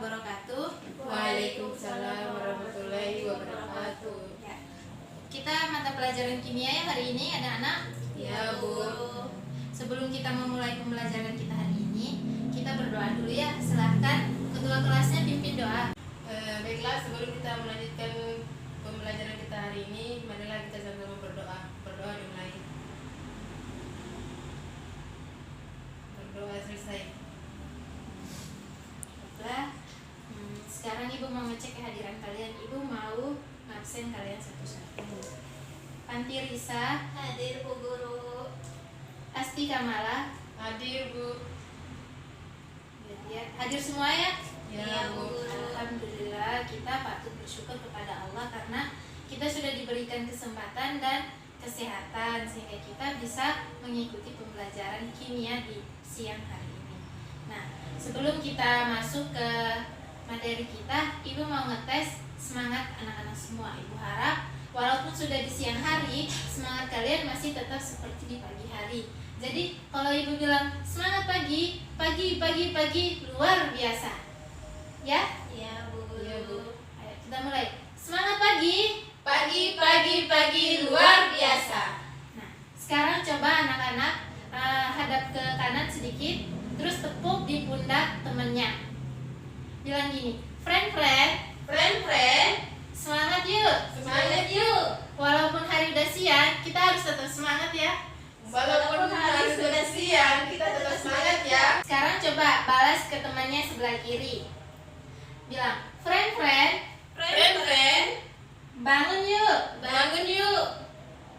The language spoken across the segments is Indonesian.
wabarakatuh. Waalaikumsalam warahmatullahi wabarakatuh. Ya. Kita mata pelajaran kimia yang hari ini anak-anak. Ya, Bu. Sebelum kita memulai pembelajaran kita hari ini, kita berdoa dulu ya. Silahkan ketua kelasnya pimpin doa. Baiklah, sebelum kita melanjutkan pembelajaran kita hari ini, marilah kita sama-sama berdoa. Berdoa dimulai. Berdoa selesai. Baiklah. Sekarang Ibu mau ngecek kehadiran kalian. Ibu mau ngabsen kalian satu-satu. Panti Risa, Hadir Bu Guru. Asti Kamala, Hadir, Bu. hadir semua ya? Ya, Bu. Alhamdulillah, kita patut bersyukur kepada Allah karena kita sudah diberikan kesempatan dan kesehatan sehingga kita bisa mengikuti pembelajaran kimia di siang hari ini. Nah, sebelum kita masuk ke materi kita, Ibu mau ngetes semangat anak-anak semua. Ibu harap walaupun sudah di siang hari, semangat kalian masih tetap seperti di pagi hari. Jadi kalau Ibu bilang semangat pagi, pagi luar biasa. Ya? Ya Bu Guru. Ya, Bu. Ayo kita mulai. Semangat pagi. Pagi luar biasa. Nah, sekarang coba anak-anak hadap ke kanan sedikit, terus tepuk di pundak temennya. Bilang gini, friend, semangat yuk. Semangat yuk. Walaupun hari udah siang, kita harus tetap semangat ya. Walaupun hari sudah siang, kita tetap semangat ya. Sekarang coba balas ke temannya sebelah kiri. Bilang, friend, bangun yuk. Bangun yuk.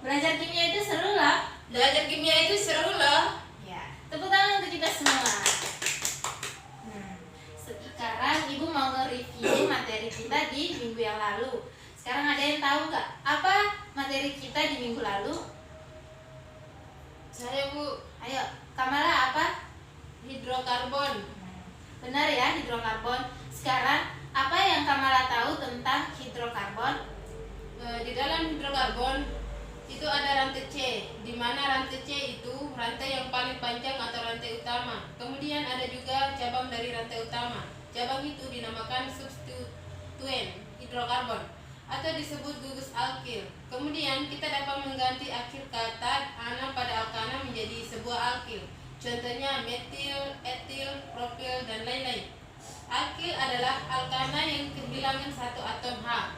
Belajar kimia itu seru lah. Belajar kimia itu seru loh. Ya, tepuk tangan untuk kita semua. Sekarang Ibu mau nge-review materi kita di minggu yang lalu. Sekarang ada yang tahu nggak apa materi kita di minggu lalu? Saya, Bu. Ayo, Kamala apa? Hidrokarbon. Benar ya, hidrokarbon. Sekarang apa yang Kamala tahu tentang hidrokarbon? Di dalam hidrokarbon itu ada rantai C, di mana rantai C itu rantai yang paling panjang atau rantai utama. Kemudian ada juga cabang dari rantai utama. Cabang itu dinamakan substituen hidrokarbon atau disebut gugus alkil. Kemudian kita dapat mengganti akhir kata ana pada alkana menjadi sebuah alkil. Contohnya metil, etil, propil, dan lain-lain. Alkil adalah alkana yang kehilangan satu atom H.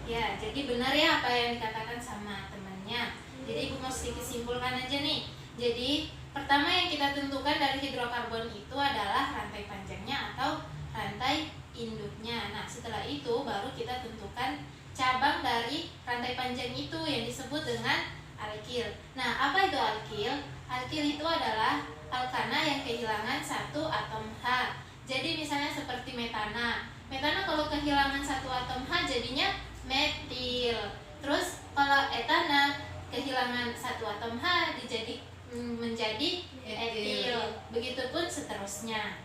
Ya, jadi benar ya apa yang dikatakan sama temannya. Jadi Ibu mau sedikit simpulkan aja nih. Jadi pertama yang kita tentukan dari hidrokarbon itu adalah rantai panjangnya atau rantai induknya. Nah, setelah itu baru kita tentukan cabang dari rantai panjang itu yang disebut dengan alkil. Nah, apa itu alkil? Alkil itu adalah alkana yang kehilangan satu atom H. Jadi misalnya seperti metana. Metana kalau kehilangan satu atom H jadinya metil. Terus kalau etana kehilangan satu atom H menjadi etil. Begitupun seterusnya.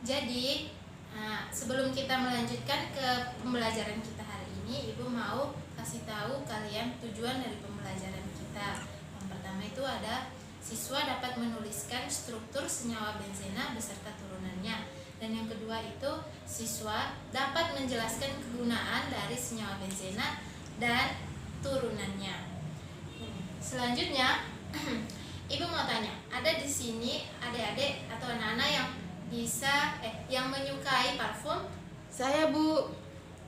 Jadi sebelum kita melanjutkan ke pembelajaran kita hari ini, Ibu mau kasih tahu kalian tujuan dari pembelajaran kita. Yang pertama itu ada siswa dapat menuliskan struktur senyawa benzena beserta turunannya. Dan yang kedua itu siswa dapat menjelaskan kegunaan dari senyawa benzena dan turunannya. Selanjutnya, Ibu mau tanya, ada di sini adik-adik atau anak-anak yang yang menyukai parfum? Saya, Bu.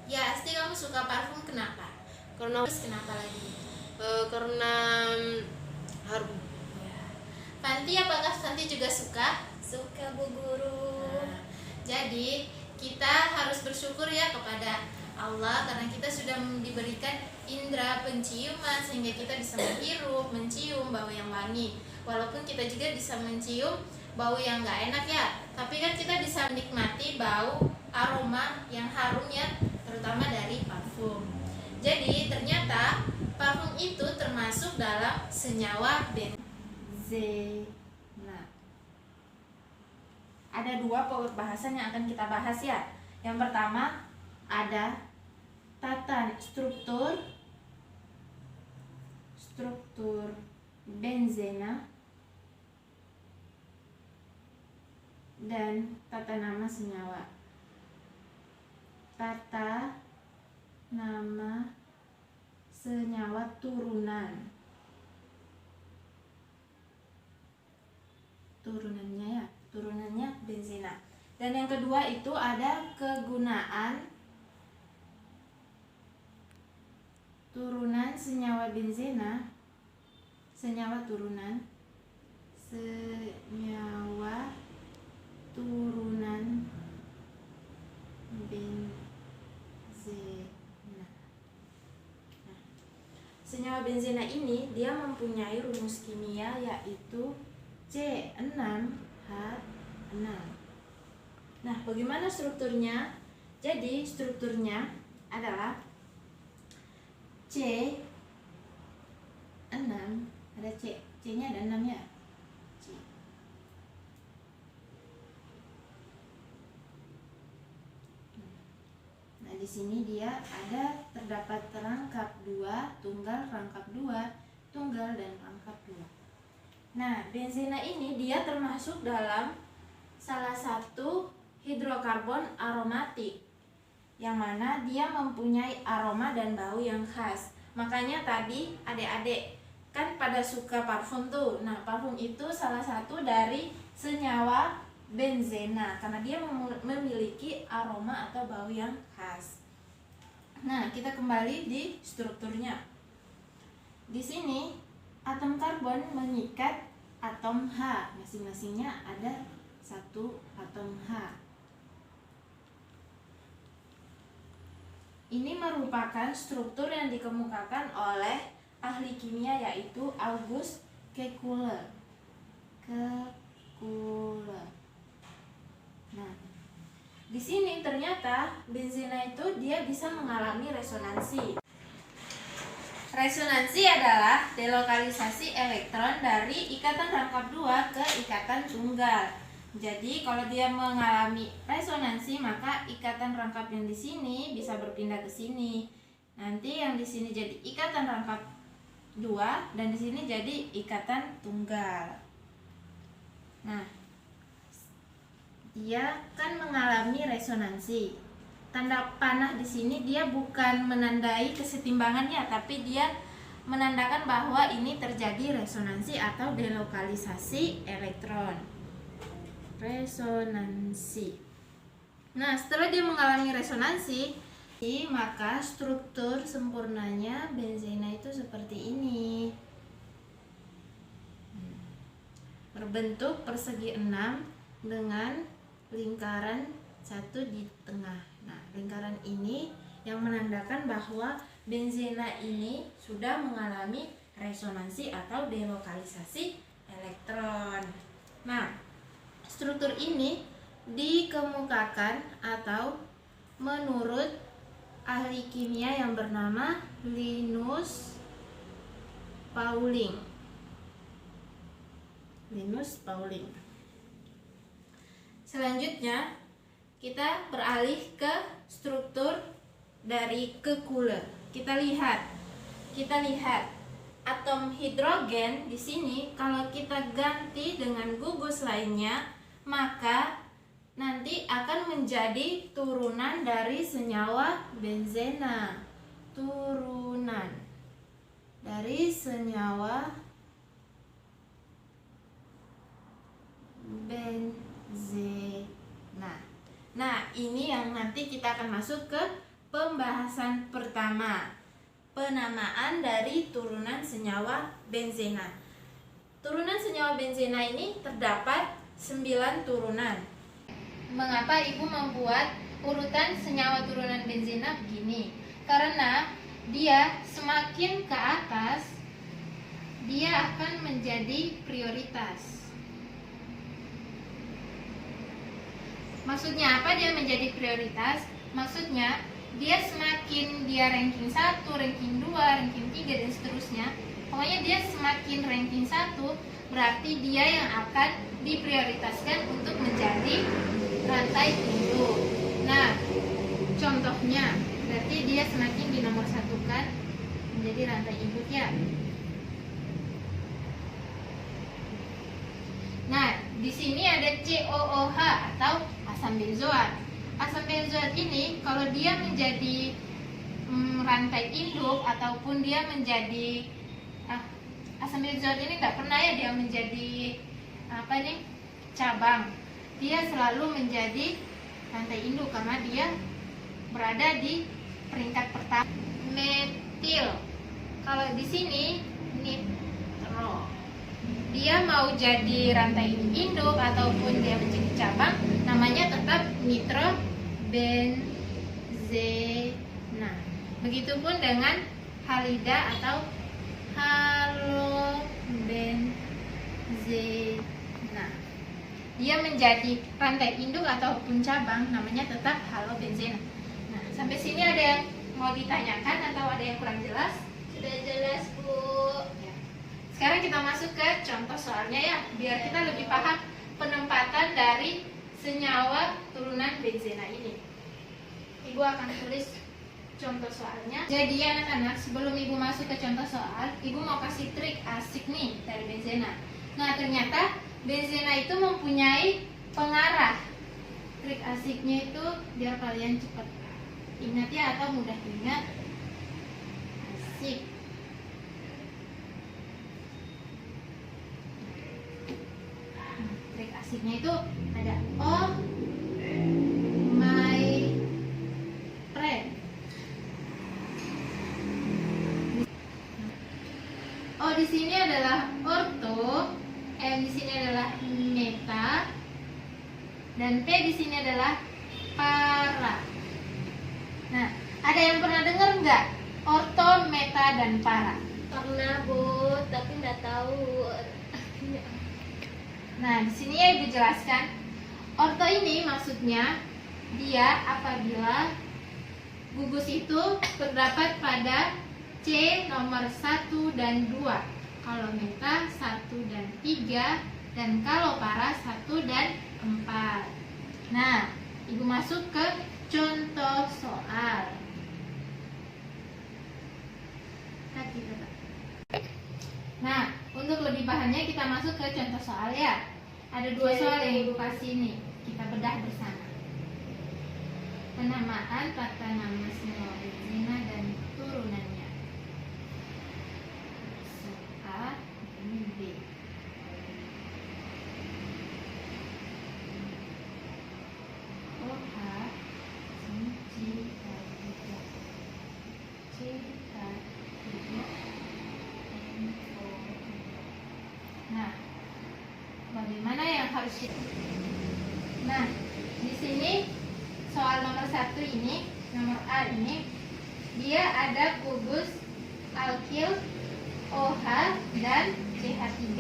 Ya, pasti kamu suka parfum, kenapa? Terus kenapa lagi? Karena harum. Ya. Fanti, apakah Fanti juga suka? Suka Bu Guru. Nah, jadi kita harus bersyukur ya kepada Allah karena kita sudah diberikan indera penciuman sehingga kita bisa menghirup, mencium bau yang wangi. Walaupun kita juga bisa mencium bau yang gak enak ya, tapi kan kita bisa menikmati bau aroma yang harum ya, terutama dari parfum. Jadi ternyata parfum itu termasuk dalam senyawa benzena. Ada dua pokok bahasan yang akan kita bahas ya. Yang pertama ada tata struktur benzena dan tata nama senyawa. tata nama senyawa turunan. Turunannya benzena. Dan yang kedua itu ada kegunaan turunan senyawa benzena, senyawa turunan benzena. Nah, senyawa benzena ini dia mempunyai rumus kimia yaitu C6H6. Nah, bagaimana strukturnya? Jadi strukturnya adalah C6, ada C-nya ada 6 ya. C. Nah, di sini dia ada terdapat rangkap 2, tunggal, rangkap 2, tunggal dan rangkap 2. Nah, benzena ini dia termasuk dalam salah satu hidrokarbon aromatik, yang mana dia mempunyai aroma dan bau yang khas. Makanya tadi adik-adik kan pada suka parfum tuh. Nah, parfum itu salah satu dari senyawa benzena karena dia memiliki aroma atau bau yang khas. Nah, kita kembali di strukturnya. Di sini atom karbon mengikat atom H, masing-masingnya ada 1 atom H. Ini merupakan struktur yang dikemukakan oleh ahli kimia yaitu August Kekulé. Nah, di sini ternyata benzena itu dia bisa mengalami resonansi. Resonansi adalah delokalisasi elektron dari ikatan rangkap 2 ke ikatan tunggal. Jadi kalau dia mengalami resonansi maka ikatan rangkap yang di sini bisa berpindah ke sini. Nanti yang di sini jadi ikatan rangkap 2 dan di sini jadi ikatan tunggal. Nah, dia kan mengalami resonansi. Tanda panah di sini dia bukan menandai kesetimbangannya, tapi dia menandakan bahwa ini terjadi resonansi atau delokalisasi elektron. Resonansi. Nah, setelah dia mengalami resonansi, maka struktur sempurnanya benzena itu seperti ini. Berbentuk persegi 6 dengan lingkaran 1 di tengah. Nah, lingkaran ini yang menandakan bahwa benzena ini sudah mengalami resonansi atau delokalisasi elektron. Nah, struktur ini dikemukakan atau menurut ahli kimia yang bernama Linus Pauling. Selanjutnya kita beralih ke struktur dari Kekulé. Kita lihat atom hidrogen di sini kalau kita ganti dengan gugus lainnya maka nanti akan menjadi turunan dari senyawa benzena. Turunan dari senyawa benzena. Nah, ini yang nanti kita akan masuk ke pembahasan pertama, penamaan dari turunan senyawa benzena. Turunan senyawa benzena ini terdapat 9 turunan. Mengapa ibu membuat urutan senyawa turunan benzena begini? Karena dia semakin ke atas, dia akan menjadi prioritas. Maksudnya apa dia menjadi prioritas? Maksudnya dia semakin dia ranking 1, ranking 2, ranking 3 dan seterusnya. Pokoknya dia semakin ranking 1 berarti dia yang akan diprioritaskan untuk menjadi rantai induk. Nah, contohnya berarti dia semakin dinomorsatukan menjadi rantai induk ya. Nah, di sini ada COOH atau asam benzoat. asam benzoat ini kalau dia menjadi rantai induk ataupun dia menjadi asam benzoat ini nggak pernah ya dia menjadi cabang. Dia selalu menjadi rantai induk karena dia berada di peringkat pertama. Metil, kalau di sini nitro, dia mau jadi rantai induk ataupun dia menjadi cabang, namanya tetap nitrobenzena. Begitupun dengan halida atau halobenzena. Dia menjadi rantai induk ataupun cabang, namanya tetap halobenzena. Nah, sampai sini ada yang mau ditanyakan atau ada yang kurang jelas? Sudah jelas, Bu. Ya. Sekarang kita masuk ke contoh soalnya ya, biar kita lebih paham penempatan dari senyawa turunan benzena ini. Ibu akan tulis contoh soalnya. Jadi anak-anak, sebelum Ibu masuk ke contoh soal, Ibu mau kasih trik asik nih dari benzena. Nah, ternyata benzena itu mempunyai pengarah. Trik asiknya itu biar kalian cepat ingat ya atau mudah ingat. Asik. Trik asiknya itu ada oh my friend. Oh, di sini adalah orto, M di sini adalah meta, dan P di sini adalah para. Nah, ada yang pernah dengar nggak orto, meta, dan para? Pernah, Bu, tapi nggak tahu. Nah, di sini ya Ibu jelaskan. Orto ini maksudnya dia apabila gugus itu terdapat pada C nomor 1 dan 2. Kalau meta 1 dan 3, dan kalau para 1 dan 4. Nah, Ibu masuk ke contoh soal. Nah, untuk lebih bahannya kita masuk ke contoh soal ya. Ada 2 soal yang Ibu kasih nih. Kita bedah bersama. Penamaan tata nama senyawa benzena dan turunannya. A, ini B. OH, ini CH3, NO. Nah, bagaimana yang harus kita? Nah, di sini soal nomor 1 ini, nomor A ini, dia ada gugus alkil OH dan CH3.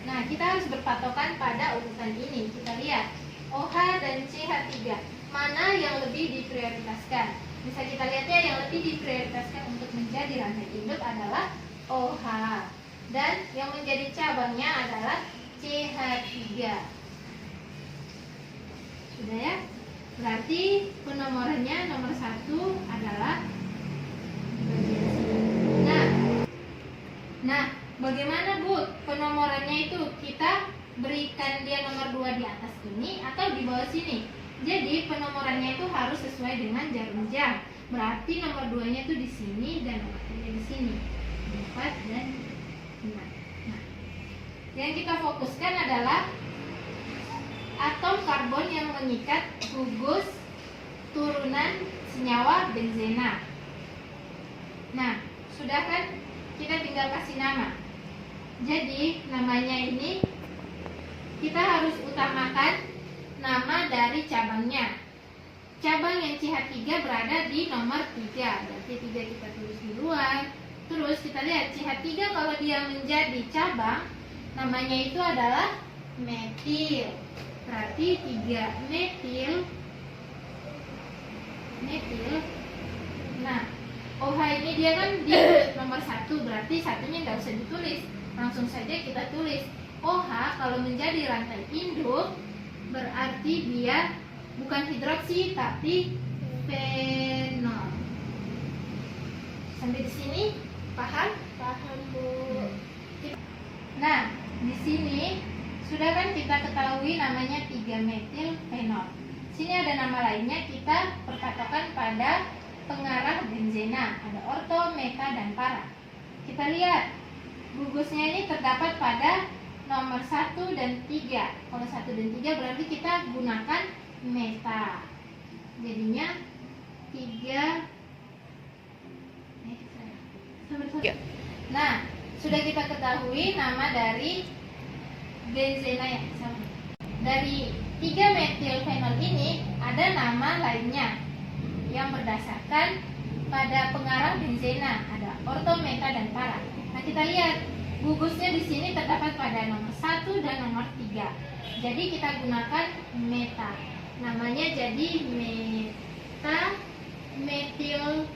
Nah, kita harus berpatokan pada urutan ini. Kita lihat OH dan CH3, mana yang lebih diprioritaskan. Bisa kita lihat ya, yang lebih diprioritaskan untuk menjadi rantai induk adalah OH, dan yang menjadi cabangnya adalah CH3. Sudah ya? Berarti penomorannya nomor 1 adalah bagian sini. Nah, bagaimana Bu penomorannya itu? Kita berikan dia nomor 2 di atas ini atau di bawah sini? Jadi penomorannya itu harus sesuai dengan jarum jam. Berarti nomor 2-nya itu di sini dan nomor 3 di sini. 4 dan 5. Nah, yang kita fokuskan adalah atom karbon yang mengikat gugus turunan senyawa benzena. Nah, sudah kan? Kita tinggal kasih nama. Jadi namanya ini kita harus utamakan nama dari cabangnya. Cabang yang CH3 berada di nomor 3. Berarti 3 kita tulis duluan. Terus kita lihat CH3 kalau dia menjadi cabang, namanya itu adalah metil. Berarti 3 metil. Nah, OH ini dia kan di nomor 1, berarti satunya nggak usah ditulis, langsung saja kita tulis OH. Kalau menjadi rantai induk berarti dia bukan hidroksi tapi fenol. Sampai di sini paham? Paham, Bu. Nah, di sini sudah kan kita ketahui namanya 3 metil fenol. Sini ada nama lainnya, kita perpatokan pada pengarah benzena. Ada orto, meta, dan para. Kita lihat, gugusnya ini terdapat pada nomor 1 dan 3. Kalau 1 dan 3 berarti kita gunakan meta. Jadinya 3. Nah, sudah kita ketahui nama dari benzena yang sama. Dari 3 metilfenol ini ada nama lainnya yang berdasarkan pada pengarah benzena. Ada orto, meta, dan para. Nah, kita lihat gugusnya di sini terdapat pada nomor 1 dan nomor 3. Jadi kita gunakan meta. Namanya jadi meta metilfenol.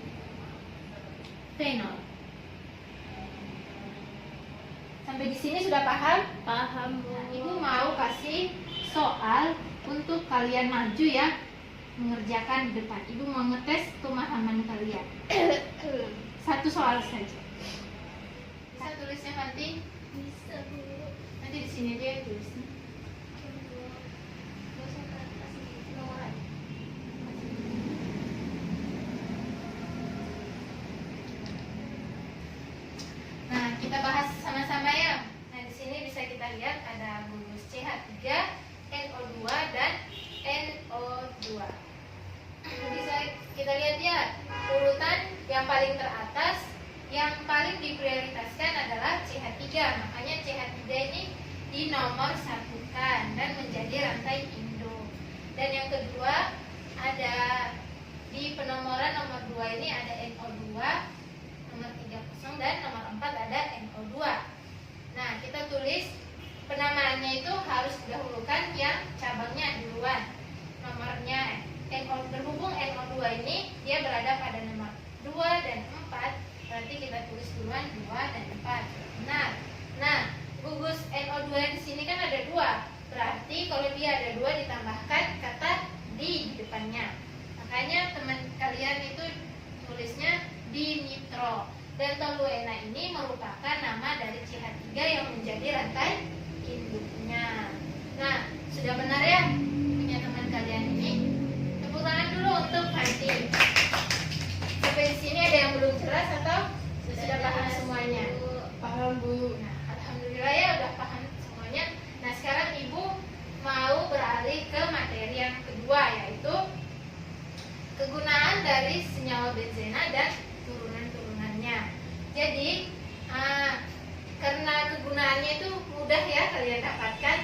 Sampai di sini sudah paham? Paham, Bu. Nah, Ibu mau kasih soal untuk kalian maju ya, mengerjakan di depan. Ibu mau ngetes pemahaman kalian. 1 soal saja. Bisa tulisnya nanti? Bisa, Bu. Nanti di sini aja ya tulisnya. Gak usah kasih nomor. Nah, kita bahas sama-sama ya. Nah, di sini bisa kita lihat ada gugus CH3, NO2 dan NO2. Bisa kita lihat ya, urutan yang paling teratas yang paling diprioritaskan adalah CH3. Makanya CH3 ini dinomor satukan dan menjadi rantai induk. Dan yang kedua ada di penomoran nomor 2 ini ada NO2, nomor 30 dan nomor 4 ada NO2. Nah, kita tulis penamaannya itu harus didahulukan yang cabangnya duluan. Nomornya berhubung NO2 ini dia berada pada nomor 2 dan 4, berarti kita tulis duluan 2 dan 4. Benar. Nah, gugus NO2 di sini kan ada 2. Berarti kalau dia ada 2 ditambahkan kata di depannya. Makanya teman kalian itu tulisnya dinitro. Dan toluena ini merupakan nama dari CH3 yang menjadi rantai induknya. Nah, sudah benar ya punya teman kalian ini? Tepuk tangan dulu untuk Fanti. Sampai di sini ada yang belum jelas atau sudah paham semuanya? Paham, Bu. Nah, alhamdulillah ya udah paham semuanya. Nah, sekarang Ibu mau beralih ke materi yang kedua, yaitu kegunaan dari senyawa benzena dan turunan-turunannya. Jadi karena kegunaannya itu mudah ya kalian dapatkan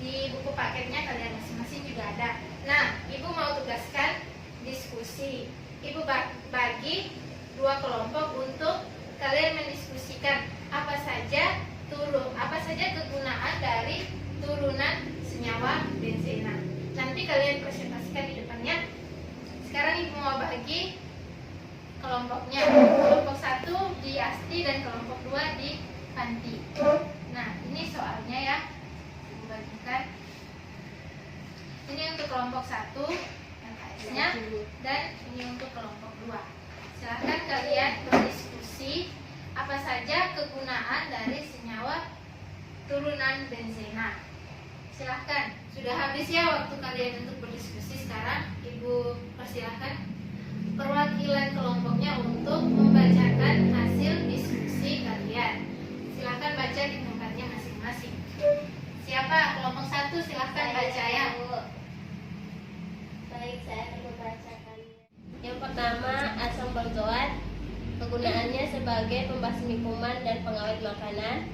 di buku paketnya kalian masing-masing juga ada. Nah, Ibu mau tugaskan diskusi. Ibu bagi 2 kelompok untuk kalian mendiskusikan apa saja kegunaan dari turunan senyawa benzena. Nanti kalian presentasikan di depannya. Sekarang Ibu mau bagi kelompoknya. Kelompok 1 di Asti dan kelompok 2 di Fanti. Nah, ini soalnya ya. Ibu bagikan. Ini untuk kelompok 1 yang KS-nya dan ini untuk kelompok 2. Silahkan kalian berdiskusi apa saja kegunaan dari senyawa turunan benzena. Silahkan. Sudah habis ya waktu kalian untuk berdiskusi. Sekarang Ibu persilahkan perwakilan kelompoknya untuk membacakan hasil diskusi kalian. Silahkan baca di tempatnya masing-masing. Siapa? Kelompok 1 silahkan baca ya. Baik, saya akan membacakan. Yang pertama, asam benzoat. Kegunaannya sebagai pembasmi kuman dan pengawet makanan.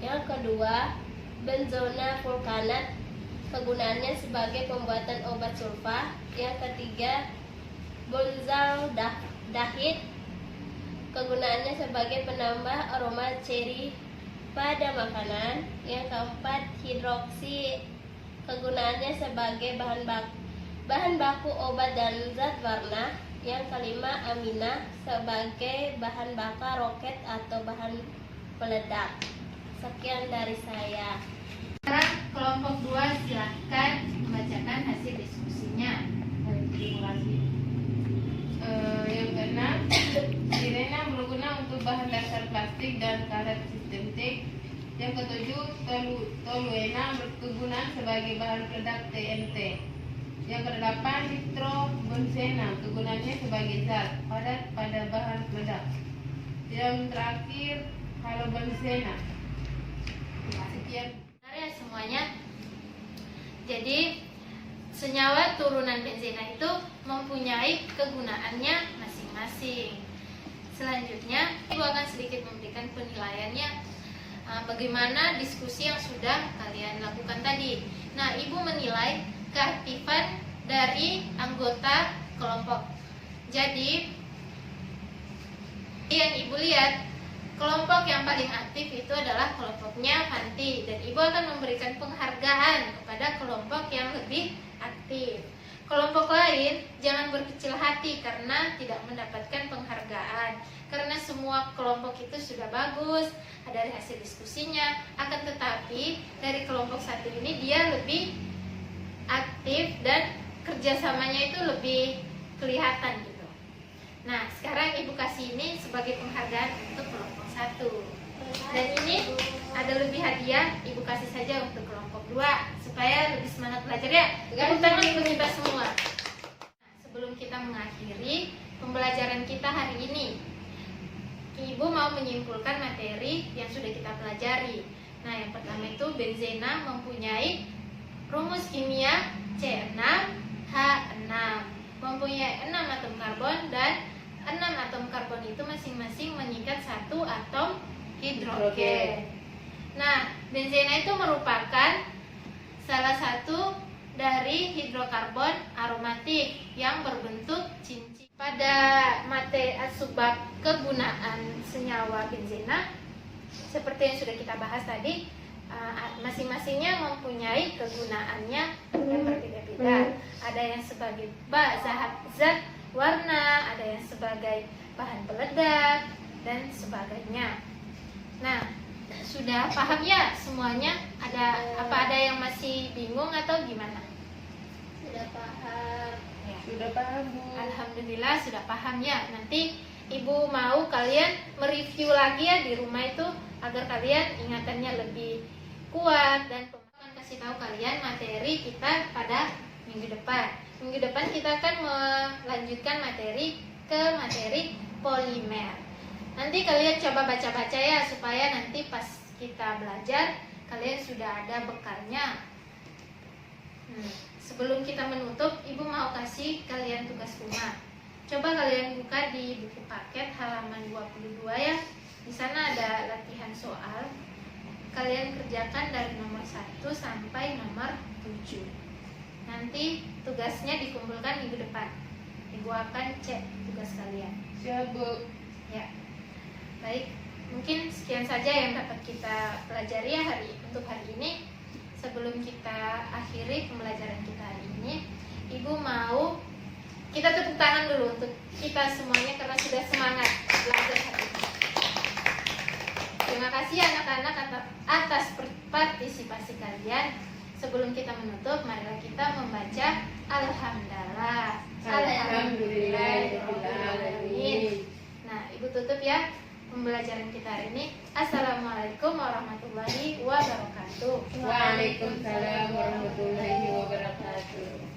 Yang kedua, benzona vulkanat. Kegunaannya sebagai pembuatan obat sulfa. Yang ketiga, benzaldehid. Kegunaannya sebagai penambah aroma ceri pada makanan. Yang keempat, hidroksi. Kegunaannya sebagai bahan baku obat dan zat warna. Yang kelima, amina sebagai bahan bakar roket atau bahan peledak. Sekian dari saya. Sekarang kelompok 2 silahkan membacakan hasil diskusinya. Terima kasih. Yang keenam, sirena berguna untuk bahan dasar plastik dan karet sintetik. Yang ketujuh, toluena berkegunaan sebagai bahan peledak TNT. Yang kedelapan, nitrobenzena, kegunaannya sebagai zat padat pada bahan peledak. Yang terakhir, halobenzena. Sekian. Benar ya semuanya. Jadi senyawa turunan benzena itu mempunyai kegunaannya masing-masing. Selanjutnya, Ibu akan sedikit memberikan penilaiannya bagaimana diskusi yang sudah kalian lakukan tadi. Nah, Ibu menilai keaktifan dari anggota kelompok. Jadi, yang Ibu lihat, kelompok yang paling aktif itu adalah kelompoknya Fanti, dan Ibu akan memberikan penghargaan kepada kelompok yang lebih aktif. Kelompok lain jangan berkecil hati karena tidak mendapatkan penghargaan, karena semua kelompok itu sudah bagus dari hasil diskusinya. Akan tetapi dari kelompok satu ini dia lebih aktif dan kerjasamanya itu lebih kelihatan gitu. Nah, sekarang Ibu kasih ini sebagai penghargaan untuk kelompok satu. Dan ini ada lebih hadiah, Ibu kasih saja untuk kelompok 2 supaya lebih semangat belajar ya. Tepuk tangan untuk kita semua. Nah, sebelum kita mengakhiri pembelajaran kita hari ini, Ibu mau menyimpulkan materi yang sudah kita pelajari. Nah, yang pertama itu benzena mempunyai rumus kimia C6H6, mempunyai 6 atom karbon, dan 6 atom karbon itu masing-masing mengikat 1 atom hidrogen. Nah, benzena itu merupakan salah satu dari hidrokarbon aromatik yang berbentuk cincin. Pada materi subbab kegunaan senyawa benzena, seperti yang sudah kita bahas tadi, masing-masingnya mempunyai kegunaannya yang berbeda-beda. Ada yang sebagai zat warna, ada yang sebagai bahan peledak, dan sebagainya. Nah, sudah paham ya semuanya? Ada yang masih bingung atau gimana? Sudah paham. Ya. Sudah paham, Bu. Alhamdulillah sudah paham ya. Nanti Ibu mau kalian mereview lagi ya di rumah itu agar kalian ingatannya lebih kuat, dan akan kasih tahu kalian materi kita pada minggu depan. Minggu depan kita akan melanjutkan materi ke materi polimer. Nanti kalian coba baca-baca ya supaya nanti pas kita belajar kalian sudah ada bekalnya. Sebelum kita menutup, Ibu mau kasih kalian tugas rumah. Coba kalian buka di buku paket halaman 22 ya. Di sana ada latihan soal. Kalian kerjakan dari nomor 1 sampai nomor 7. Nanti tugasnya dikumpulkan minggu depan. Ibu akan cek tugas kalian. Siap, Bu. Ya. Baik, mungkin sekian saja yang dapat kita pelajari ya untuk hari ini. Sebelum kita akhiri pembelajaran kita hari ini, Ibu mau kita tepuk tangan dulu untuk kita semuanya karena sudah semangat belajar hari ini. Terima kasih anak-anak atas partisipasi kalian. Sebelum kita menutup, marilah kita membaca Alhamdulillah. Alhamdulillahirobbilalamin. Nah, Ibu tutup ya pembelajaran kita hari ini. Assalamualaikum warahmatullahi wabarakatuh. Waalaikumsalam warahmatullahi wabarakatuh.